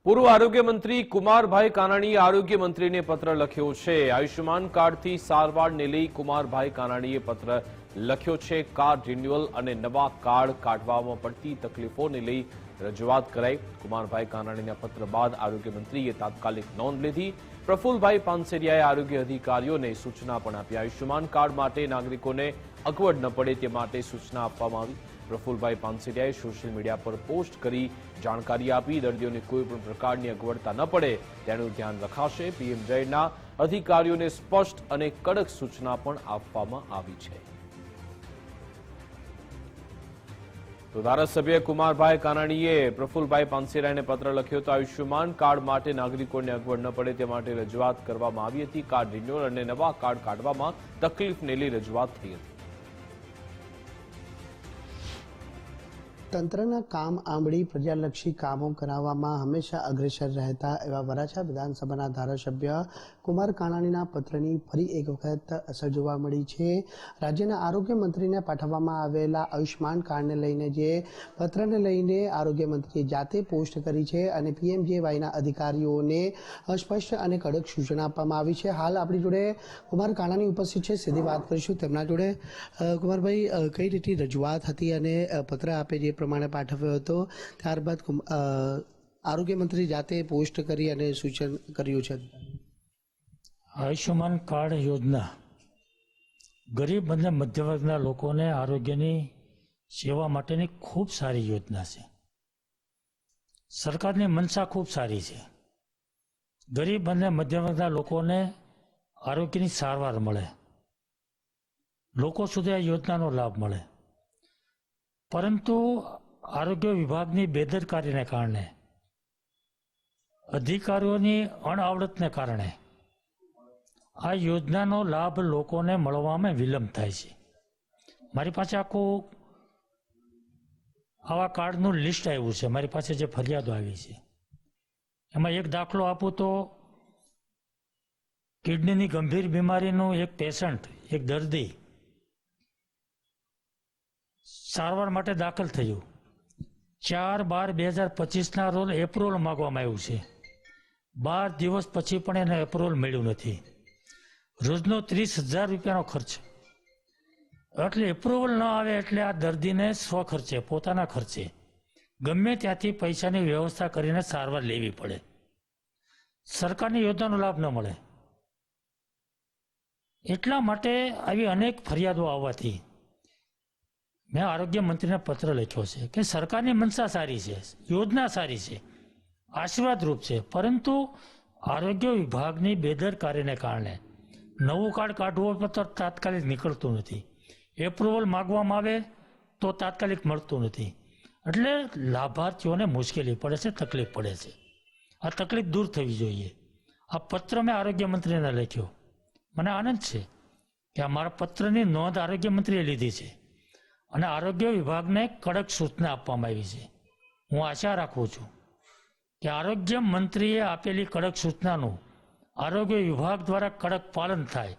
પૂર્વ આરોગ્ય મંત્રી કુમારભાઈ કાનાણીએ આરોગ્ય મંત્રીને પત્ર લખ્યો છે। આયુષ્યમાન કાર્ડથી સારવારને લઈ કુમારભાઈ કાનાણીએ પત્ર લખ્યો છે। કાર્ડ રિન્યુઅલ અને નવા કાર્ડ કાઢવામાં પડતી તકલીફોને લઈ રજૂઆત કરાઈ। કુમારભાઈ કાનાણીના પત્ર બાદ આરોગ્ય મંત્રીએ તાત્કાલિક નોંધ લીધી। પ્રફુલભાઈ પાનસેરિયાએ આરોગ્ય અધિકારીઓને સૂચના પણ આપી। આયુષ્યમાન કાર્ડ માટે નાગરિકોને અગવડ ન પડે તે માટે સૂચના આપવામાં આવી। પ્રફુલભાઈ પાનસેરિયાએ સોશિયલ મીડિયા પર પોસ્ટ કરી જાણકારી આપી। દર્દીઓને કોઈ પણ પ્રકારની અગવડતા ન પડે તેનું ધ્યાન રખાશે। પીએમજેના અધિકારીઓને સ્પષ્ટ અને કડક સૂચના પણ આપવામાં આવી છે। તો ધારાસભ્ય કુમારભાઈ કાનાણીએ પ્રફુલભાઈ પાનસેરિયાને પત્ર લખ્યો તો આયુષ્યમાન કાર્ડ માટે નાગરિકોને અગવડ ન પડે તે માટે રજૂઆત કરવામાં આવી હતી। કાર્ડ રિન્યુઅલ અને નવા કાર્ડ કાઢવામાં તકલીફને લઈ રજૂઆત થઈ હતી। તંત્રના કામ આંબળી પ્રજાલક્ષી કામો કરાવવામાં હંમેશા અગ્રેસર રહેતા એવા વરાછા વિધાનસભાના ધારાસભ્ય કુમાર કાનાણીના પત્રની ફરી એક વખત અસર જોવા મળી છે। રાજ્યના આરોગ્ય મંત્રીને પાઠવવામાં આવેલા આયુષ્યમાન કાર્ડને લઈને જે પત્રને લઈને આરોગ્ય મંત્રીએ જાતે પોસ્ટ કરી છે અને પીએમજેવાયના અધિકારીઓને સ્પષ્ટ અને કડક સૂચના આપવામાં આવી છે। હાલ આપણી જોડે કુમાર કાનાણી ઉપસ્થિત છે, સીધી વાત કરીશું તેમના જોડે। કુમારભાઈ, કઈ રીતે રજૂઆત હતી અને પત્ર આપે જે પ્રમાણે પાઠવ્યો હતો, ત્યારબાદ આરોગ્ય મંત્રી જાતે પોસ્ટ કરી અને સૂચન કર્યું છે? આયુષ્યમાન કાર્ડ યોજના ગરીબ અને મધ્ય વર્ગના લોકોને આરોગ્યની સેવા માટેની ખૂબ સારી યોજના છે। સરકારની મનસા ખૂબ સારી છે। ગરીબ અને મધ્ય વર્ગના લોકોને આરોગ્યની સારવાર મળે, લોકો સુધી આ યોજનાનો લાભ મળે, પરંતુ આરોગ્ય વિભાગની બેદરકારીને કારણે, અધિકારીઓની અણઆવડતને કારણે આ યોજનાનો લાભ લોકોને મળવામાં વિલંબ થાય છે। મારી પાસે આખું આવા કાર્ડનું લિસ્ટ આવ્યું છે, મારી પાસે જે ફરિયાદો આવી છે એમાં એક દાખલો આપું તો કિડનીની ગંભીર બીમારીનું એક પેશન્ટ, એક દર્દી સારવાર માટે દાખલ થયું। 4/12/2025 રોજ એપ્રુવલ માગવામાં આવ્યું છે। 12 દિવસ પછી પણ એને એપ્રુવલ મળ્યું નથી। રોજનો 30,000 રૂપિયાનો ખર્ચ, એટલે એપ્રુવલ ન આવે એટલે આ દર્દીને સ્વખર્ચે, પોતાના ખર્ચે ગમે ત્યાંથી પૈસાની વ્યવસ્થા કરીને સારવાર લેવી પડે, સરકારની યોજનાનો લાભ ન મળે। એટલા માટે આવી અનેક ફરિયાદો આવવાથી મેં આરોગ્ય મંત્રીને પત્ર લખ્યો છે કે સરકારની મનસા સારી છે, યોજના સારી છે, આશીર્વાદરૂપ છે, પરંતુ આરોગ્ય વિભાગની બેદરકારીને કારણે નવું કાર્ડ કાઢવું તો તાત્કાલિક નીકળતું નથી, એપ્રુવલ માગવામાં આવે તો તાત્કાલિક મળતું નથી, એટલે લાભાર્થીઓને મુશ્કેલી પડે છે, તકલીફ પડે છે। આ તકલીફ દૂર થવી જોઈએ। આ પત્ર મેં આરોગ્ય મંત્રીને લખ્યો। મને આનંદ છે કે આ મારા પત્રની નોંધ આરોગ્ય મંત્રીએ લીધી છે અને આરોગ્ય વિભાગને કડક સૂચના આપવામાં આવી છે। હું આશા રાખું છું કે આરોગ્ય મંત્રીએ આપેલી કડક સૂચનાનું આરોગ્ય વિભાગ દ્વારા કડક પાલન થાય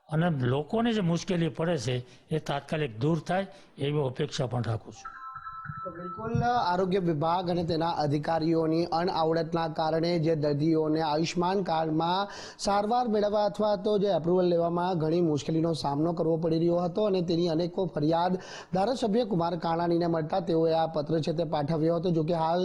અને લોકોને જે મુશ્કેલી પડે છે એ તાત્કાલિક દૂર થાય એવી અપેક્ષા પણ રાખું છું। બિલકુલ, આરોગ્ય વિભાગ અને તેના અધિકારીઓની અણઆવડતના કારણે જે દર્દીઓને આયુષ્યમાન કાર્ડમાં સારવાર મેળવવા અથવા તો જે એપ્રુવલ લેવામાં ઘણી મુશ્કેલીનો સામનો કરવો પડી રહ્યો હતો અને તેની અનેકો ફરિયાદ ધારાસભ્ય કુમાર કાનાણીને મળતા તેઓએ આ પત્ર છે તે પાઠવ્યો હતો। જોકે હાલ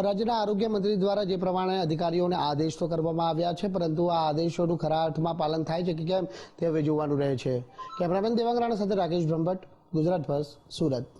રાજ્યના આરોગ્ય મંત્રી દ્વારા જે પ્રમાણે અધિકારીઓને આદેશ તો કરવામાં આવ્યા છે, પરંતુ આ આદેશોનું ખરા અર્થમાં પાલન થાય છે કે કેમ તે હવે જોવાનું રહે છે। કેમેરામેન દેવાંગ રાણા સાથે રાકેશ બ્રહ્મભટ્ટ, ગુજરાત ફર્સ્ટ, સુરત।